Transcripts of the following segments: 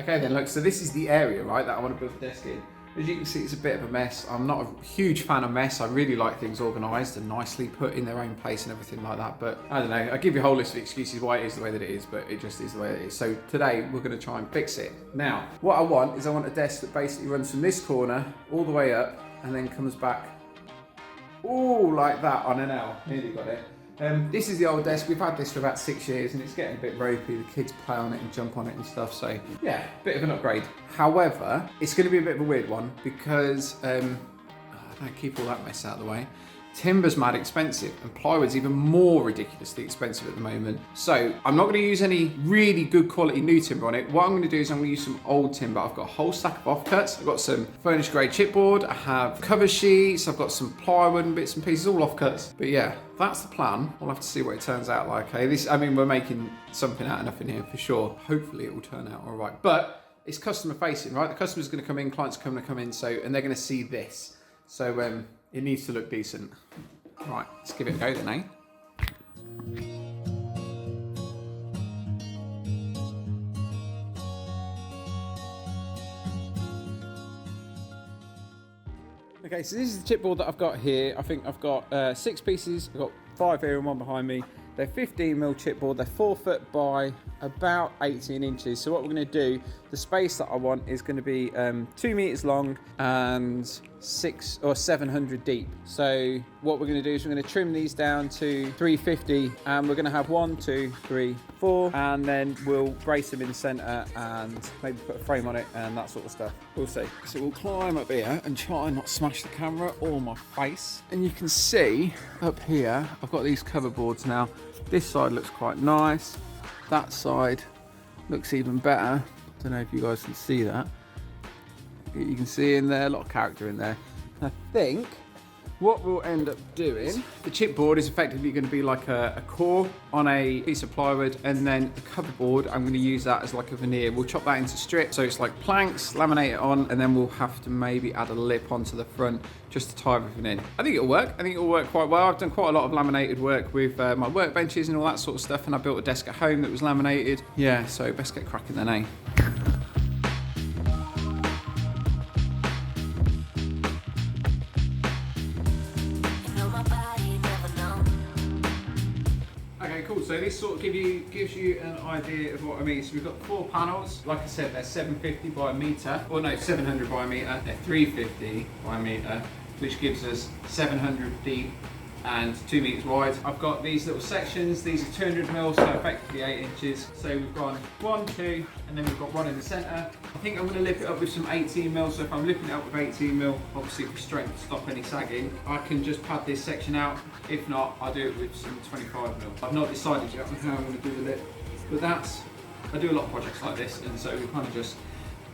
Okay then, look, so this is the area, right, that I want to build the desk in. As you can see, it's a bit of a mess. I'm not a huge fan of mess. I really like things organised and nicely put in their own place and everything like that. But I don't know, I give you a whole list of excuses why it is the way that it is, but it just is the way it is. So today we're going to try and fix it. Now, what I want is I want a desk that basically runs from this corner all the way up and then comes back, ooh, like that on an L. Nearly got it. This is the old desk. We've had this for about 6 years and it's getting a bit ropey. The kids play on it and jump on it and stuff. So yeah, bit of an upgrade. However, it's going to be a bit of a weird one because, I don't keep all that mess out of the way. Timber's mad expensive and plywood's even more ridiculously expensive at the moment. So I'm not going to use any really good quality new timber on it. What I'm going to do is I'm going to use some old timber. I've got a whole stack of offcuts. I've got some furnished grade chipboard. I have cover sheets. I've got some plywood and bits and pieces, all offcuts. But yeah, that's the plan. We'll have to see what it turns out like. Hey, I mean, we're making something out of nothing here for sure. Hopefully it will turn out all right. But it's customer facing, right? The customer's going to come in, clients are going to come in, and they're going to see this. So it needs to look decent. Right, let's give it a go then, eh? Okay, so this is the chipboard that I've got here. I think I've got 6 pieces. I've got 5 here and 1 behind me. They're 15mm chipboard. They're 4 foot by about 18 inches. So what we're going to do, the space that I want is going to be 2 meters long and 600 or 700 deep. So what we're going to do is we're going to trim these down to 350, and we're going to have 1, 2, 3, 4, and then we'll brace them in the center and maybe put a frame on it and that sort of stuff. We'll see. So we'll climb up here and try and not smash the camera or my face. And you can see up here, I've got these cover boards now. This side looks quite nice. That side looks even better. Don't know if you guys can see that. You can see in there, a lot of character in there. I think what we'll end up doing, the chipboard is effectively going to be like a core on a piece of plywood, and then the cover board, I'm going to use that as like a veneer. We'll chop that into strips, so it's like planks, laminate it on, and then we'll have to maybe add a lip onto the front just to tie everything in. I think it'll work. I think it'll work quite well. I've done quite a lot of laminated work with my workbenches and all that sort of stuff, and I built a desk at home that was laminated. Yeah, so best get cracking then, eh? Cool, so this sort of gives you an idea of what I mean. So we've got 4 panels. Like I said, they're 750 by a metre. Or no, 700 by a metre. They're 350 by a metre, which gives us 700 deep and 2 meters wide. I've got these little sections. These are 200mm, so effectively 8 inches. So we've gone 1, 2, and then we've got 1 in the centre. I think I'm going to lip it up with some 18mm. So if I'm lipping it up with 18mm, obviously for strength to stop any sagging, I can just pad this section out. If not, I'll do it with some 25mm. I've not decided yet on how I'm going to do the lip, but I do a lot of projects like this, and so we kind of just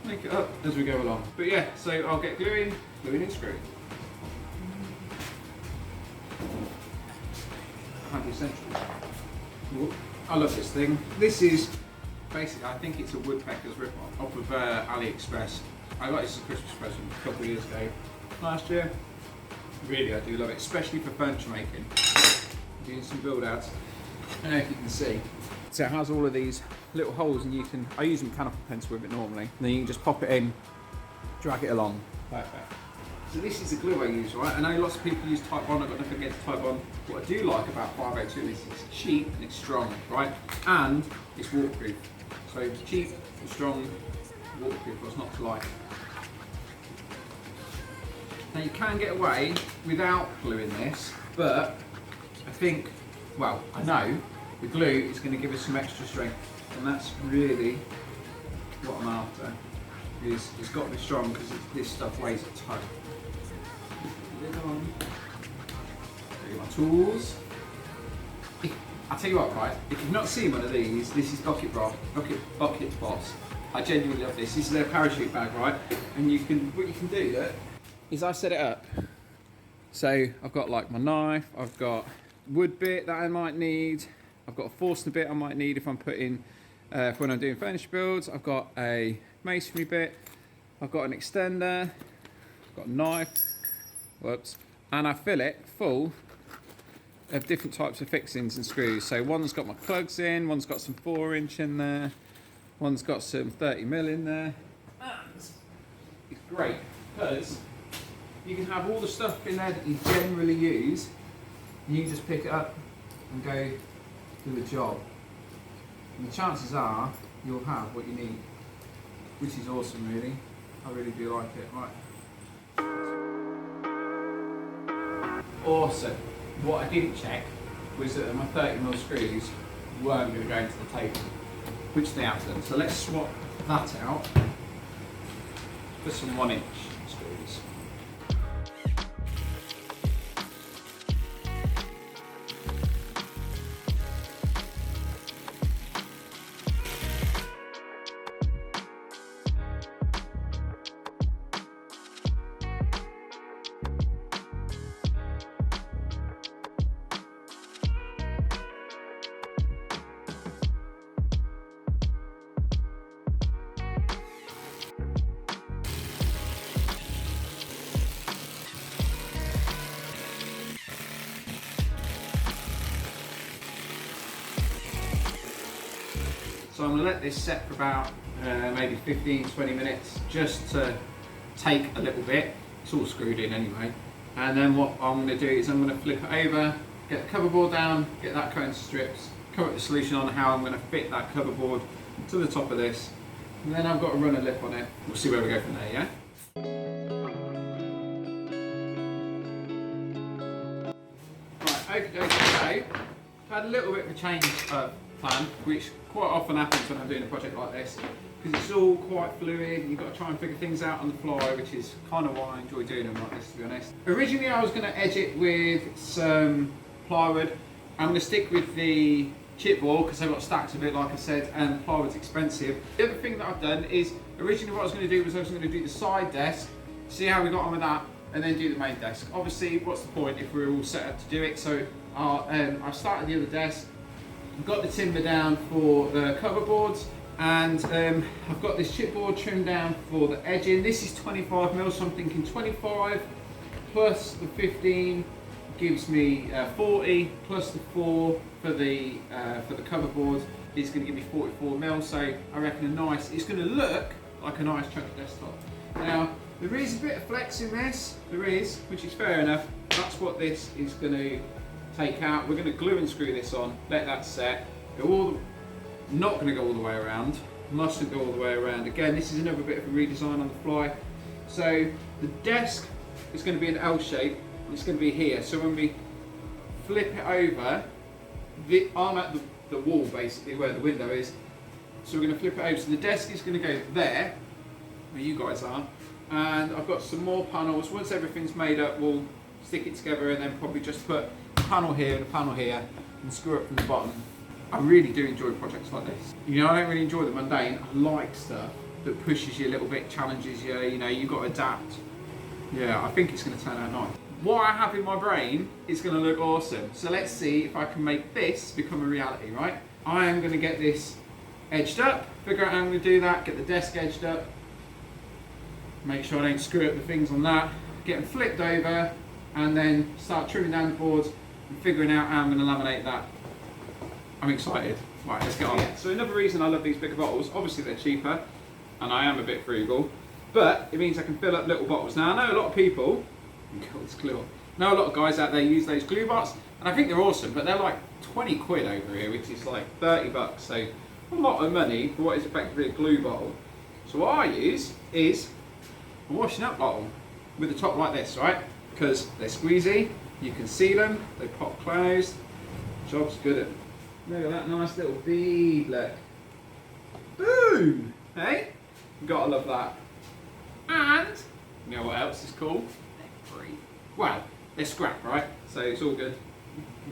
make it up as we go along. But yeah, so I'll get gluing and screwing. I love this thing. This is basically, I think it's a woodpecker's rip-off off of AliExpress. I got this as a Christmas present a couple of years ago. Last year. Really, I do love it, especially for furniture making. Doing some build outs. I don't know if you can see. So it has all of these little holes, and I use a mechanical pencil with it normally. And then you can just pop it in, drag it along. Perfect. So this is the glue I use, right? I know lots of people use Type 1, I've got nothing against Type 1. What I do like about 502 is it's cheap and it's strong, right? And it's waterproof. So it's cheap, it's strong, waterproof, what's not to like. Now you can get away without gluing this, but I think, well, I know the glue is going to give us some extra strength, and that's really what I'm after. It's got to be strong because this stuff weighs a ton. My tools. I'll tell you what, right? If you've not seen one of these, this is Bucket Boss. I genuinely love this. This is their parachute bag, right? And what you can do is I set it up. So I've got like my knife, I've got wood bit that I might need, I've got a Forstner bit I might need if I'm putting, when I'm doing furniture builds, I've got a masonry bit, I've got an extender, I've got a knife, whoops, and I fill it full of different types of fixings and screws. So one's got my plugs in, one's got some 4-inch in there, One's got some 30mm in there. And it's great because you can have all the stuff in there that you generally use, and you can just pick it up and go do the job. And the chances are you'll have what you need, which is awesome really. I really do like it. Right. Also, what I didn't check was that my 30mm screws weren't going to go into the table, which they have done. So let's swap that out for some 1-inch screws. So I'm going to let this set for about maybe 15-20 minutes just to take a little bit. It's all screwed in anyway. And then what I'm going to do is I'm going to flip it over, get the cover board down, get that cut into strips, come up with a solution on how I'm going to fit that cover board to the top of this. And then I've got to run a lip on it. We'll see where we go from there, yeah? Right, okay, so I've had a little bit of a change of plan, which quite often happens when I'm doing a project like this, because it's all quite fluid and you've got to try and figure things out on the fly, which is kind of why I enjoy doing them like this, to be honest. Originally I was going to edge it with some plywood. I'm going to stick with the chipboard because I've got stacks of it, like I said, and plywood's expensive. The other thing that I've done is, originally what I was going to do was I was going to do the side desk, see how we got on with that, and then do the main desk. Obviously, what's the point if we're all set up to do it? So I started the other desk, got the timber down for the cover boards, and I've got this chipboard trimmed down for the edging. This is 25mm, so I'm thinking 25 plus the 15 gives me 40, plus the 4 for the cover board is going to give me 44mm. So I reckon it's going to look like a nice chunky desktop. Now there is a bit of flex in this, there is, which is fair enough. That's what this is going to take out. We're going to glue and screw this on, let that set, not going to go all the way around, mustn't go all the way around. Again, this is another bit of a redesign on the fly. So the desk is going to be an L shape, and it's going to be here. So when we flip it over, I'm at the wall basically where the window is. So we're going to flip it over. So the desk is going to go there, where you guys are, and I've got some more panels. Once everything's made up, we'll stick it together and then probably just put panel here and a panel here and screw up from the bottom. I really do enjoy projects like this. You know, I don't really enjoy the mundane. I like stuff that pushes you a little bit, challenges you, you know, you've got to adapt. Yeah, I think it's going to turn out nice. What I have in my brain is going to look awesome. So let's see if I can make this become a reality, right? I am going to get this edged up, figure out how I'm going to do that, get the desk edged up, make sure I don't screw up the things on that, get them flipped over, and then start trimming down the boards and figuring out how I'm going to laminate that. I'm excited. Right, let's get on. Yeah. So another reason I love these bigger bottles, obviously they're cheaper, and I am a bit frugal, but it means I can fill up little bottles. Now I know a lot of people, this glue on. I know a lot of guys out there use those glue bots, and I think they're awesome, but they're like 20 quid over here, which is like 30 bucks, so a lot of money for what is effectively a glue bottle. So what I use is a washing up bottle with the top like this, right? Because they're squeezy, you can see them, they pop closed, job's good at. Look at that nice little bead, look. Boom! Hey? Gotta love that. And, you know what else is cool? They're free. Well, they're scrap, right? So it's all good.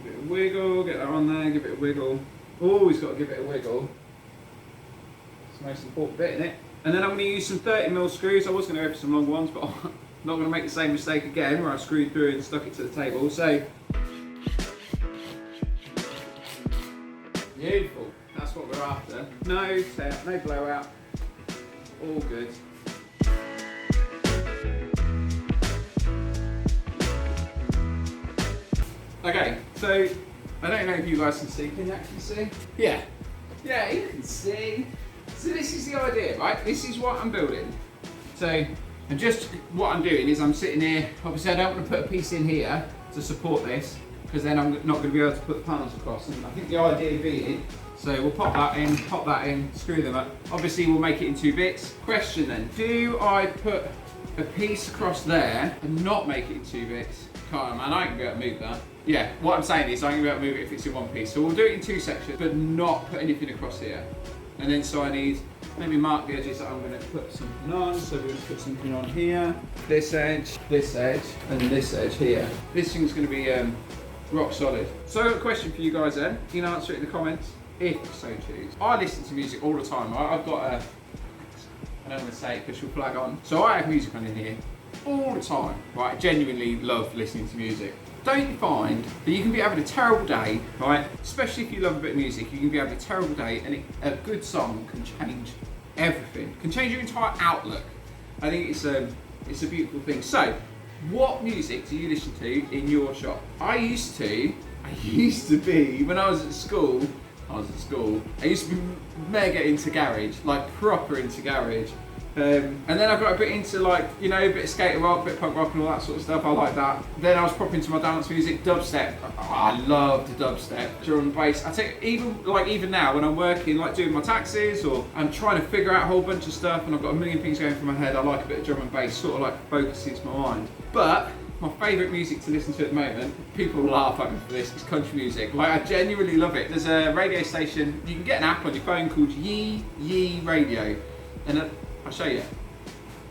Give it a wiggle, get that on there, give it a wiggle. Always got to give it a wiggle. It's the most important bit, isn't it? And then I'm going to use some 30mm screws. I was going to go for some long ones, but I'm not going to make the same mistake again where I screwed through and stuck it to the table. So, beautiful. That's what we're after. No tear, no blowout. All good. Okay, so I don't know if you guys can see. Can you actually see? Yeah. Yeah, you can see. So this is the idea, right? This is what I'm building. So, and just what I'm doing is I'm sitting here, obviously I don't want to put a piece in here to support this, because then I'm not going to be able to put the panels across. And I think the idea being, so we'll pop that in, screw them up. Obviously we'll make it in 2 bits. Question then, do I put a piece across there and not make it in 2 bits? Can't, man, I can be able to move that. Yeah, what I'm saying is I can be able to move it if it's in 1 piece. So we'll do it in 2 sections, but not put anything across here. And then so I need, maybe mark the edges that I'm going to put something on. So we're going to put something on here. This edge, and this edge here. This thing's going to be rock solid. So I've got a question for you guys then. You can answer it in the comments, if so choose. I listen to music all the time. I've got a, I don't want to say it because she'll flag on. So I have music on in here all the time, right? I genuinely love listening to music. Don't you find that you can be having a terrible day, right? Especially if you love a bit of music, you can be having a terrible day and a good song can change everything, can change your entire outlook. I think it's a beautiful thing. So, what music do you listen to in your shop? I used to be, when I was at school, I used to be mega into garage, like proper into garage. And then I got a bit into, like, you know, a bit of skater rock, a bit of punk rock and all that sort of stuff. I like that. Then I was proper into my dance music, dubstep. Oh, I love the dubstep, drum and bass. I think even now when I'm working, like doing my taxes or I'm trying to figure out a whole bunch of stuff and I've got a million things going through my head, I like a bit of drum and bass, sort of like focuses my mind. But my favourite music to listen to at the moment, people laugh at me for this, is country music. Like, I genuinely love it. There's a radio station, you can get an app on your phone called Yee Radio. And I'll show you.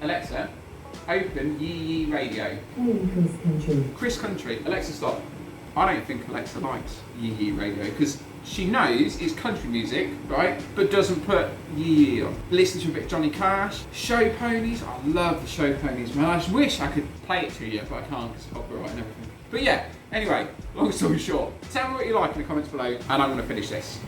Alexa, open Yee Radio. Chris Country. Chris Country. Alexa, stop. I don't think Alexa likes Yee Radio because she knows it's country music, right? But doesn't put Yee on. Listen to a bit of Johnny Cash. Show ponies. I love the show ponies, man. I just wish I could play it to you, but I can't because it's copyright and everything. But yeah, anyway, long story short, tell me what you like in the comments below and I'm going to finish this.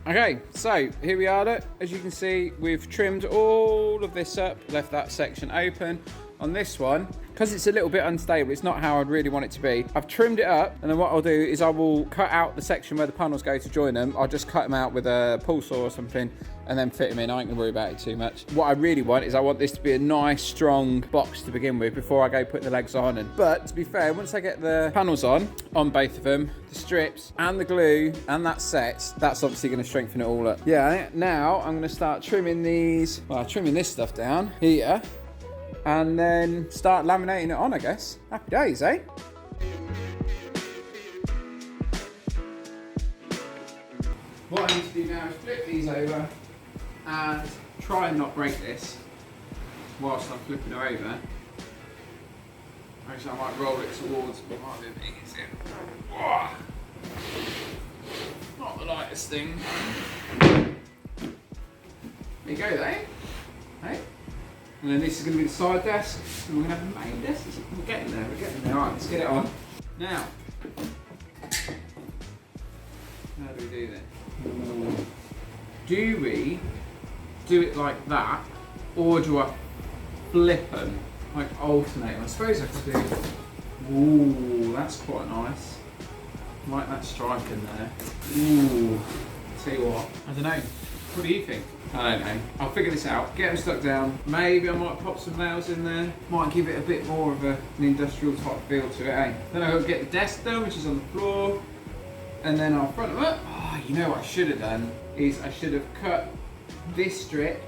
Okay, so here we are. As you can see, we've trimmed all of this up, left that section open. On this one, because it's a little bit unstable, it's not how I'd really want it to be. I've trimmed it up, and then what I'll do is I will cut out the section where the panels go to join them. I'll just cut them out with a pull saw or something, and then fit them in. I ain't gonna worry about it too much. What I really want is I want this to be a nice, strong box to begin with before I go put the legs on. But to be fair, once I get the panels on both of them, the strips and the glue and that sets, that's obviously gonna strengthen it all up. Yeah, now I'm gonna start trimming these, well, trimming this stuff down here, and then start laminating it on, I guess. Happy days, eh? What I need to do now is flip these over and try and not break this whilst I'm flipping her over. Actually, I might roll it towards, but it might be a bit easier. Whoa. Not the lightest thing. There you go, eh? Hey? And then this is going to be the side desk, and we're going to have the main desk. We're getting there. Alright, let's get it on. Now, how do we do this? Do we do it like that, or do I flip them, like alternate them? I suppose I could do, ooh, that's quite nice. Like that stripe in there. Ooh, tell you what, I don't know. What do you think? I don't know. I'll figure this out. Get them stuck down. Maybe I might pop some nails in there. Might give it a bit more of an industrial type feel to it, eh? Then I've got to get the desk done, which is on the floor. And then I'll front them up. Oh, you know what I should have done? Is I should have cut this strip,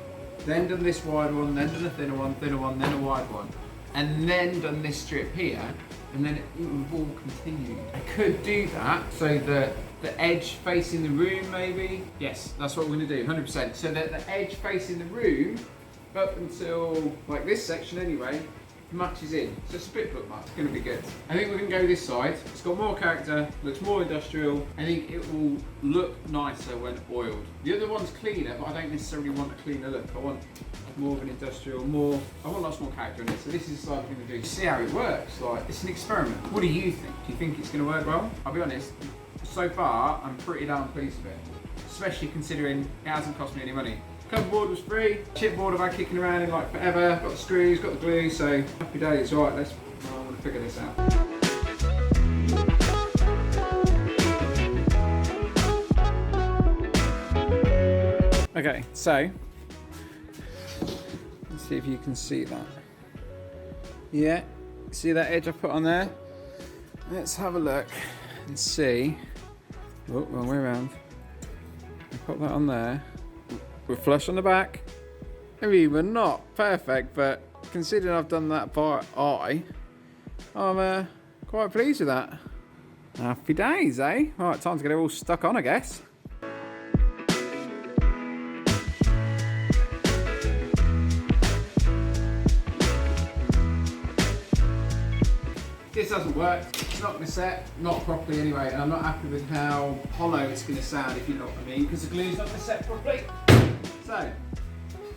then done this wide one, then done a thinner one, then a wide one. And then done this strip here. And then it would have all continued. I could do that, so the edge facing the room maybe. Yes, that's what we're gonna do, 100%. So that the edge facing the room, up until like this section anyway, matches in. So it's a bit bookmarked, it's gonna be good. I think we're gonna go this side. It's got more character, looks more industrial. I think it will look nicer when oiled. The other one's cleaner, but I don't necessarily want a cleaner look. I want more of an industrial, I want lots more character in it. So this is the side we're gonna do. See how it works, like, it's an experiment. What do you think? Do you think it's gonna work well? I'll be honest, so far, I'm pretty damn pleased with it. Especially considering it hasn't cost me any money. Chipboard was free. Chipboard I've had kicking around in like forever. Got the screws, got the glue, so happy days. Right, I want to figure this out. Okay, so let's see if you can see that. Yeah, see that edge I put on there? Let's have a look and see. Oh, wrong way around. I put that on there. We're flush on the back. Maybe we're not perfect, but considering I've done that by eye, I'm quite pleased with that. Happy days, eh? Right, time to get it all stuck on, I guess. This doesn't work. It's not going to set, not properly anyway, and I'm not happy with how hollow it's going to sound, if you know what I mean, because the glue's not going to set properly. So,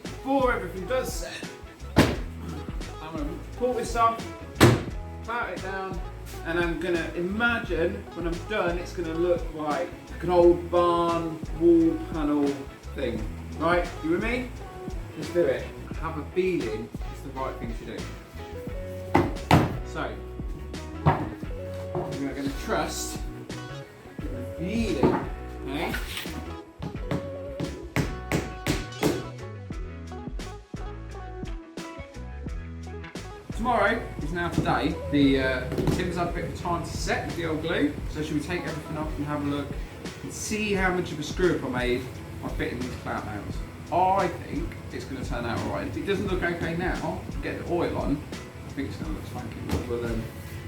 before everything does set, I'm going to pull this off, pat it down, and I'm going to imagine when I'm done it's going to look like an old barn wall panel thing. Right, you with me? Let's do it. I have a feeling it's the right thing to do. So, we're going to trust the feeling, okay? Tomorrow is now today. The Tim's had a bit of time to set with the old glue, so should we take everything off and have a look and see how much of a screw up I made by fitting these clout nails? I think it's going to turn out alright. If it doesn't look okay now, get the oil on, I think it's going to look swanky. But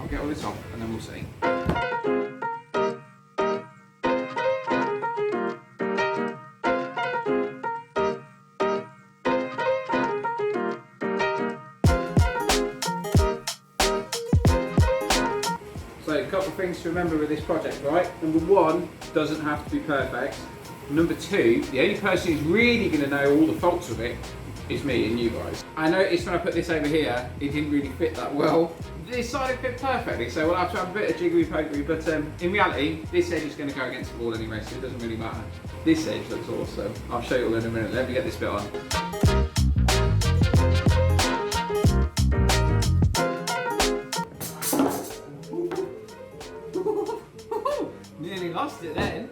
I'll get all this off and then we'll see. So a couple of things to remember with this project, right? Number one, doesn't have to be perfect. Number two, the only person who's really going to know all the faults of it is me and you guys. I noticed when I put this over here, it didn't really fit that well. This side fit perfectly, so we'll have to have a bit of jiggery pokery, but in reality, this edge is going to go against the wall anyway, so it doesn't really matter. This edge looks awesome. I'll show you all in a minute. Let me get this bit on. Nearly lost it then.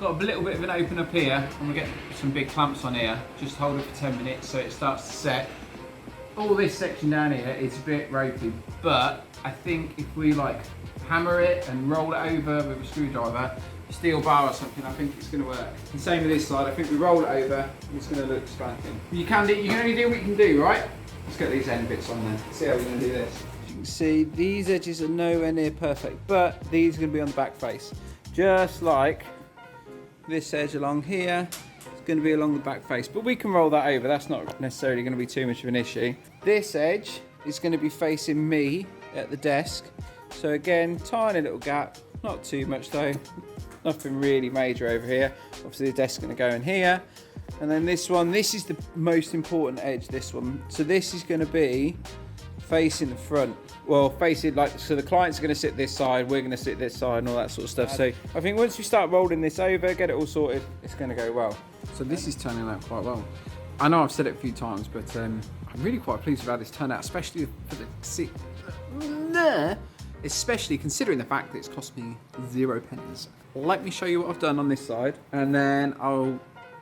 Got a little bit of an open up here. I'm gonna get some big clamps on here. Just hold it for 10 minutes so it starts to set. All this section down here is a bit ropey, but I think if we like hammer it and roll it over with a screwdriver, steel bar or something, I think it's gonna work. And same with this side. I think we roll it over and it's gonna look spanking. You can only do what you can do, right? Let's get these end bits on there. See how we're going to do this. As you can see, these edges are nowhere near perfect, but these are going to be on the back face. Just like this edge along here, it's going to be along the back face, but we can roll that over. That's not necessarily going to be too much of an issue. This edge is going to be facing me at the desk. So again, tiny little gap, not too much though. Nothing really major over here. Obviously the desk's going to go in here. And then this one, this is the most important edge, this one. So this is going to be facing the front. Well, facing like, so the clients are going to sit this side, we're going to sit this side and all that sort of stuff. So I think once we start rolling this over, get it all sorted, it's going to go well. So this is turning out quite well. I know I've said it a few times, but I'm really quite pleased with how this turned out, especially for especially considering the fact that it's cost me 0 pennies. Let me show you what I've done on this side, and then I'll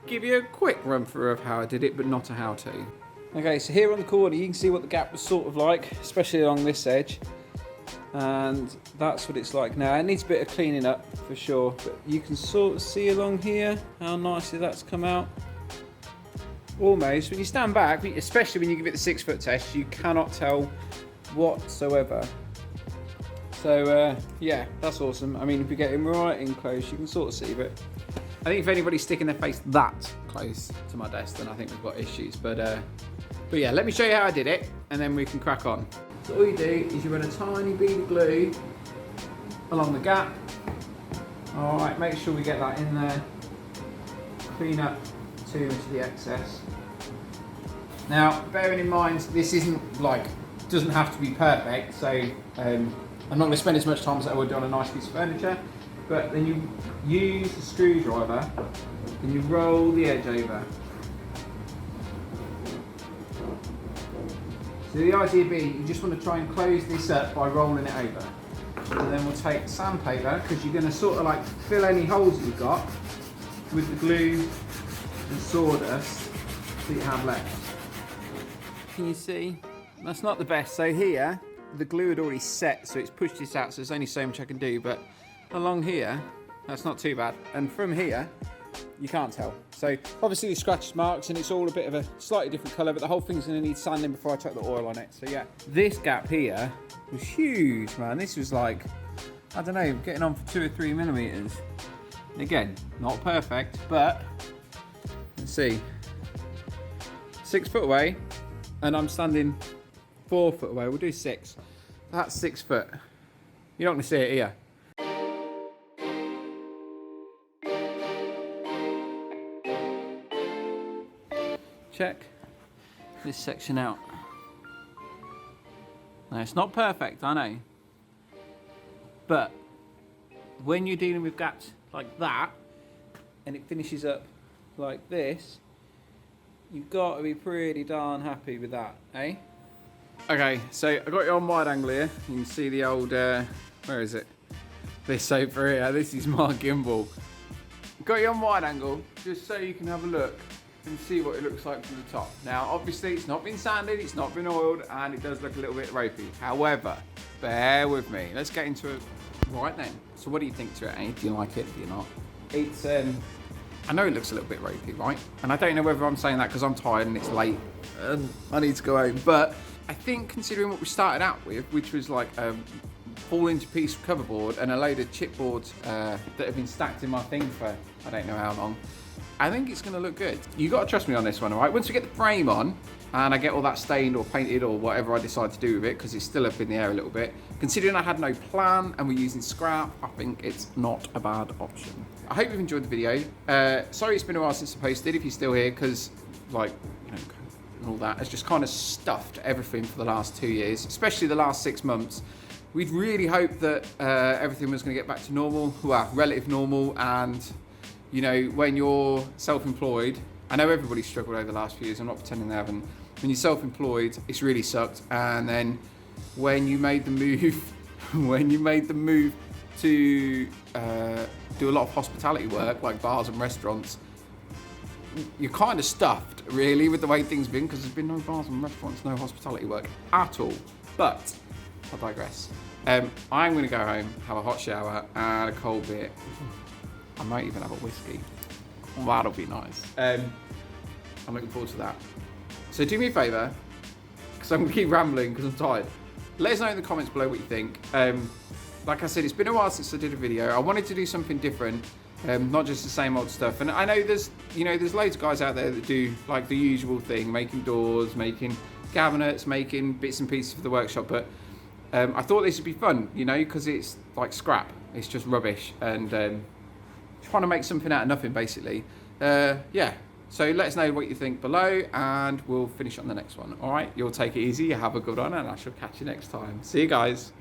give you a quick run through of how I did it, but not a how to. Okay, so here on the corner you can see what the gap was sort of like, especially along this edge, and that's what it's like now. It needs a bit of cleaning up for sure, but you can sort of see along here how nicely that's come out. Almost, when you stand back, especially when you give it the 6 foot test, you cannot tell whatsoever. So yeah, that's awesome. I mean, if you get him right in close, you can sort of see, but I think if anybody's sticking their face that close to my desk, then I think we've got issues. But yeah, let me show you how I did it, and then we can crack on. So all you do is you run a tiny bead of glue along the gap. All right, make sure we get that in there. Clean up too much of the excess. Now, bearing in mind, this isn't like, doesn't have to be perfect, so I'm not going to spend as much time as I would on a nice piece of furniture. But then you use the screwdriver and you roll the edge over. So the idea being, you just want to try and close this up by rolling it over. And then we'll take sandpaper, because you're going to sort of like fill any holes that you've got with the glue and sawdust that you have left. Can you see? That's not the best. So here, the glue had already set, so it's pushed this out, so there's only so much I can do. But along here, that's not too bad. And from here, you can't tell. So obviously the scratch marks, and it's all a bit of a slightly different colour, but the whole thing's going to need sanding before I chuck the oil on it. So yeah, this gap here was huge, man. This was like, I don't know, getting on for 2 or 3 millimeters. And again, not perfect, but let's see. 6 foot away, and I'm standing 4 foot away. We'll do 6. That's 6 foot. You're not going to see it here. Check this section out. Now, it's not perfect, I know, but when you're dealing with gaps like that and it finishes up like this, you've got to be pretty darn happy with that, eh? Okay, so I got you on wide angle here. You can see the old, where is it? This over here. This is my gimbal. Got you on wide angle just so you can have a look and see what it looks like from the top. Now, obviously, it's not been sanded, it's not been oiled, and it does look a little bit ropey. However, bear with me. Let's get into it right then. So what do you think to it, eh? Do you like it? Do you not? It's, I know it looks a little bit ropey, right? And I don't know whether I'm saying that because I'm tired and it's late and I need to go home. But I think considering what we started out with, which was like a fall into piece cover board and a load of chipboards that have been stacked in my thing for I don't know how long, I think it's going to look good. You got to trust me on this one, all right? Once we get the frame on and I get all that stained or painted or whatever I decide to do with it, because it's still up in the air a little bit, considering I had no plan and we're using scrap, I think it's not a bad option. I hope you've enjoyed the video. Sorry it's been a while since I posted, if you're still here, because like, you know, and all that has just kind of stuffed everything for the last 2 years, especially the last 6 months. We'd really hoped that everything was going to get back to normal, well, relative normal, and you know, when you're self-employed, I know everybody's struggled over the last few years, I'm not pretending they haven't. When you're self-employed, it's really sucked. And then when you made the move, to do a lot of hospitality work, like bars and restaurants, you're kind of stuffed, really, with the way things have been, because there's been no bars and restaurants, no hospitality work at all. But I digress. I'm going to go home, have a hot shower and a cold beer. I might even have a whiskey. That'll be nice. I'm looking forward to that. So do me a favour, because I'm going to keep rambling because I'm tired. Let us know in the comments below what you think. Like I said, it's been a while since I did a video. I wanted to do something different, not just the same old stuff. And I know there's loads of guys out there that do like the usual thing, making doors, making cabinets, making bits and pieces for the workshop. But I thought this would be fun, you know, because it's like scrap. It's just rubbish, and trying to make something out of nothing, basically. Yeah, so let us know what you think below, and we'll finish on the next one. All right, you'll take it easy, have a good one, and I shall catch you next time. See you guys.